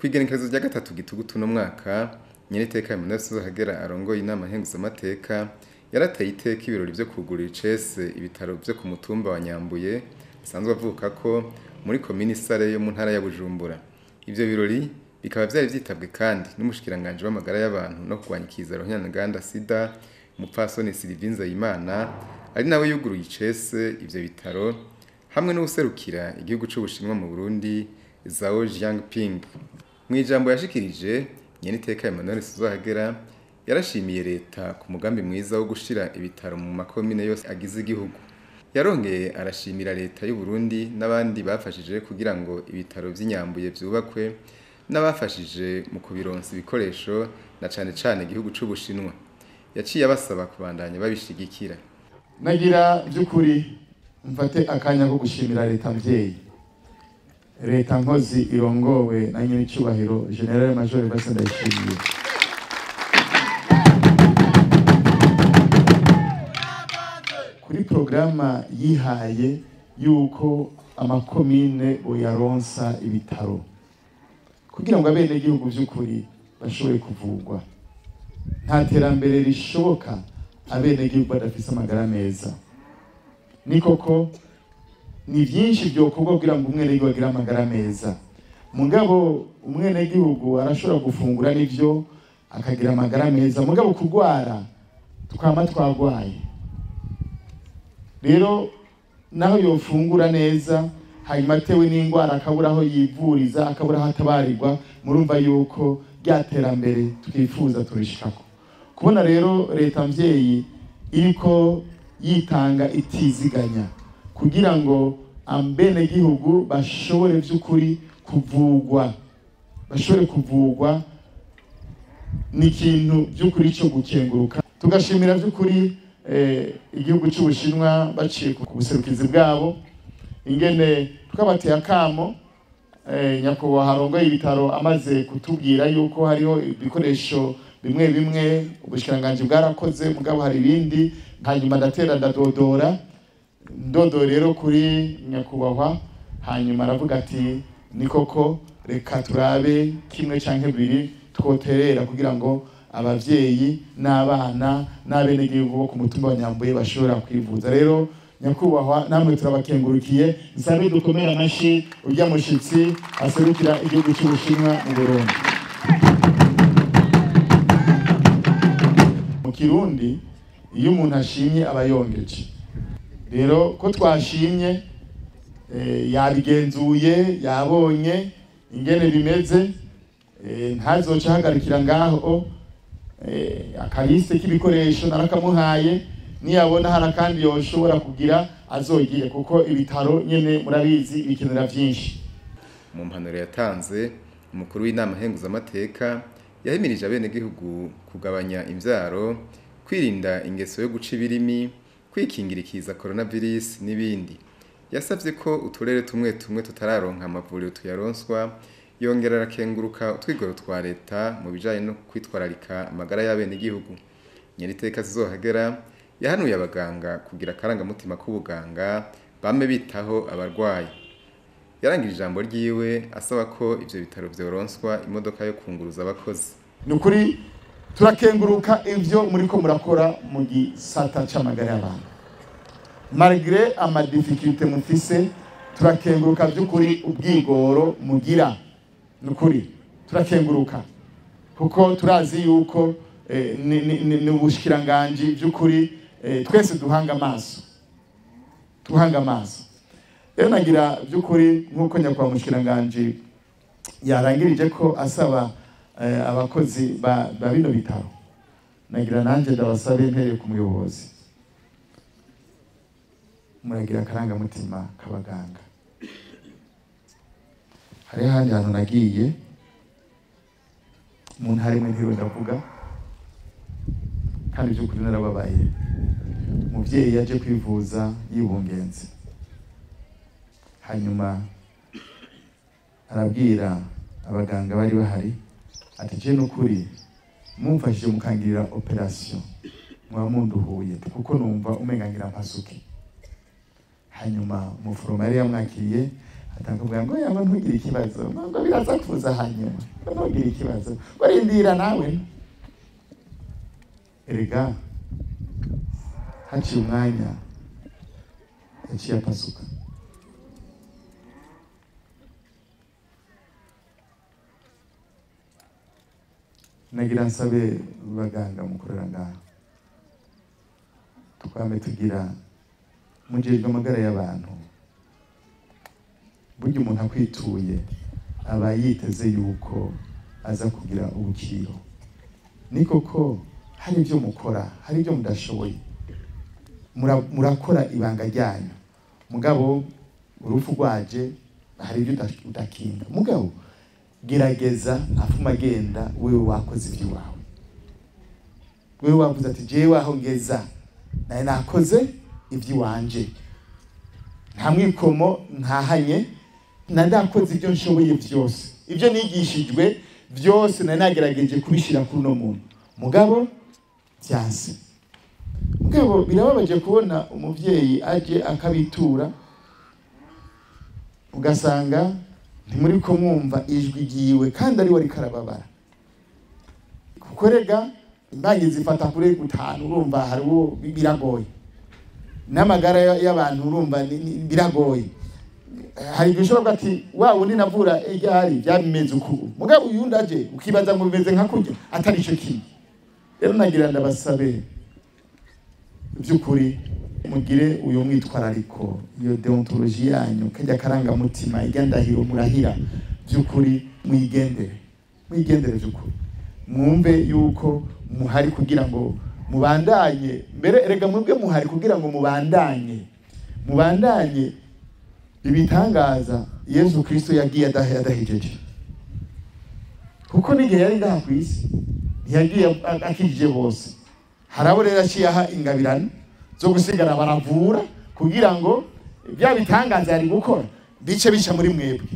Kw'igenekerezo rya gatatu Gitugutu no mwaka, Nyeniteka Emmanuel SINZOHAGERA arongoye Inama Nkenguzamateka yarateye iteka ibirori vyo kwugurura icese ibitaro vyo ku mutumba wa Nyambuye asanzwe avukako muri komine Isare yo mu ntara ya Bujumbura. Ivyo birori bikaba vyari vyitabwe kandi n'umushikiranganje w'amagara y'abantu no kurwanya ikizaro nyanganda sida umupfasoni Sylvie NZEYIMANA ari nawe yuguruye icese ivyo bitaro hamwe n'userukira igihugu c'Ubushinwa mu Burundi Zhao Jiangping. Mw'ijambo yashikirije Nyeniteka Emmanuel SINZOHAGERA yarashimiye Reta ku mugambi mwiza wo gushira ibitaro mu makomine yose agize igihugu. Yarongeye arashimira Reta y'u Burundi n'abandi bafashije kugira ngo ibitaro vy'i Nyambuye vyubakwe n'abafashije mu kubironsa ibikoresho na cane igihugu c'Ubushinwa. Yaciye abasaba kubandanya babishigikira. Nagira by'ukuri mfate akanya ko gushimira Reta mvyeyi. Reta nkozi irongowe na Nyeniteka General Major Ndayishimiye. Kuri programa yihaye yuko amakomine boyaronsa ibitaro kugira ngo abene igihugu by'ukuri bashobore kuvugwa. Nta terambere rishoboka abene igihugu badafise amagara meza. Ni koko ni byinshi byokorwa kugira ngo umwene igihugu agire amagara meza. Mugabo umwene igihugu arashobora gufungura n'ivyo akagira amagara meza. Mugabo kurwara tukama twagwaye. Rero naho yofungura neza hanyuma atewe n'ingwara akabura aho yivuriza akabura aho atabarirwa, murumva yuko ryaterambere twifuza turishikako. Kubona rero Reta mvyeyi iriko yitanga itiziganya kugira ngo ambene gihugu bashobore vy'ukuri kuvugwa, bashobore kuvugwa ni ikintu vy'ukuri cyo gukenguruka. Tugashimira vy'ukuri igihugu c'Ubushinwa baciye ku buserukizi bwabo ingene tukabateye akamo nyakubahwa arongoye Ibitaro amaze kutubwira yuko hariho ibikoresho bimwe ubushikiranganje bwarakoze, mugabo hari ibindi hanyuma ndatera ndadodora rero kuri nyakubahwa, hanyuma aravuga ati ni koko reka turabe kimwe canke bibiri twoterera kugira ngo abavyeyi n'abana n'abene gihugu bo ku mutumba wa Nyambuye bashobora kwivuza. Rero nyakubahwa namwe turabakengurukiye, nsabe dukomera amashi urya mushitsi aserukira igihugu c'Ubushinwa mu Burundi. Mu Kirundi iyo umuntu ashimye aba yongeje. Rero ko twashimye yabigenzuye yabonye ingene bimeze, ntazoca hagarikira ngaho akaliste k'ibikoresho narakamuhaye, niyabona hari kandi yoshobora kugira azogiye kuko ibitaro nyene murabizi bikenera vyinshi. Mu mpanuro yatanze umukuru w'Inama Nkenguzamateka yahimirije abene gihugu kugabanya imvyaro, kwirinda ingeso yo guca ibirimi, kwikingira ikiza coronavirus n'ibindi. Yasavye ko uturere tumwe tutararonka amavuriro tuyaronswa, yongera arakenguruka utwigoro twa Reta mu bijanye no kwitwararika amagara y'abene gihugu. Nyeniteka SINZOHAGERA yahanuye abaganga kugira akarangamutima k'ubuganga bame bitaho abarwayi. Yarangije ijambo ryiwe asaba ko ivyo bitaro vyoronswa imodoka yo kunguruza abakozi. Nukuri turakenguruka ivyo muriko murakora mu gisata c'amagara y'abantu. Malgré ama difficulté mufise, turakenguruka by'ukuri ubwigoro mugira. Nukuri turakenguruka kuko turazi yuko ni ubushikiranganje by'ukuri twese duhanga amaso. Rero nagira by'ukuri nkuko nyakwa mushikiranganje yarangirije ko asaba abakozi ba bino bitaro, nagira nanje ndabasabe mpereye ku muyobozi, muragira akaranga mutima kabaganga. Hari handi hantu nagiye mu ntara imwe ntiriwe ndavuga kandi by'ukuri narababaye. Umuvyeyi yaje kwivuza yibungenze, hanyuma arabwira abaganga bari bahari ati je n'ukuri mumfashije mukangirira operation mwa munduhuye kuko numva umengangira mpasuki. Hanyuma umuforomo yari yamwakiriye atangavuga ngo yamwe ntugire ikibazo ngo biraza kuza hanyuma ntugire ikibazo ngo rindira nawe erega haciye umwanya yaciye apasuka nagira nsabe baganga mukorera ngaho twame tugira mujejwe amagara y'abantu burya umuntu akwituye aba yiteze yuko aza kugira ubukiro ni koko hari ibyo mukora hari ibyo mudashoboye murakora ibanga ryanyu mugabo urupfu rwaje hari ibyo udakinga mugabo gerageza afuma agenda wewe wakoze iby'iwawe wewe wavuze ati jewe aho ngeza naye nakoze iby'iwanje nta mwikomo ntahanye nandakoze ibyo nshoboye byose ibyo nigishijwe byose nari nagerageje kubishira kuri uno muntu mugabo byanse mugabo birababaje kubona umuvyeyi aje akabitura ugasanga ntimuri ko mwumva ijwi ryiwe kandi ari wari karababara kuko rega imbanyi zifata kure gutanu urumva hari uwo biragoye n'amagara y'abantu urumva biragoye hari igishobora ati wa undi navura ryari byabimeze uku mugabo uyundi aje ukibaza ngo bimeze nka kurya atari ico kintu rero nagira ndabasabe by'ukuri mugire uyo mwitwarariko iyo deontologie yanyu kajya karanga mutima igandahiro murahira by'ukuri mwigendere by'ukuri mwumve yuko muhari kugira ngo mubandanye mbere erega mwebwe muhari kugira ngo mubandanye ibitangaza Yesu Kristo yagiye adahejeje kuko n'igihe yari ngaha ku isi ntiyagiye akijije bose harabo rero aciyaha ingabirano zo gusigara baravura kugira ngo bya bitangaza yari gukora bice bica muri mwebwe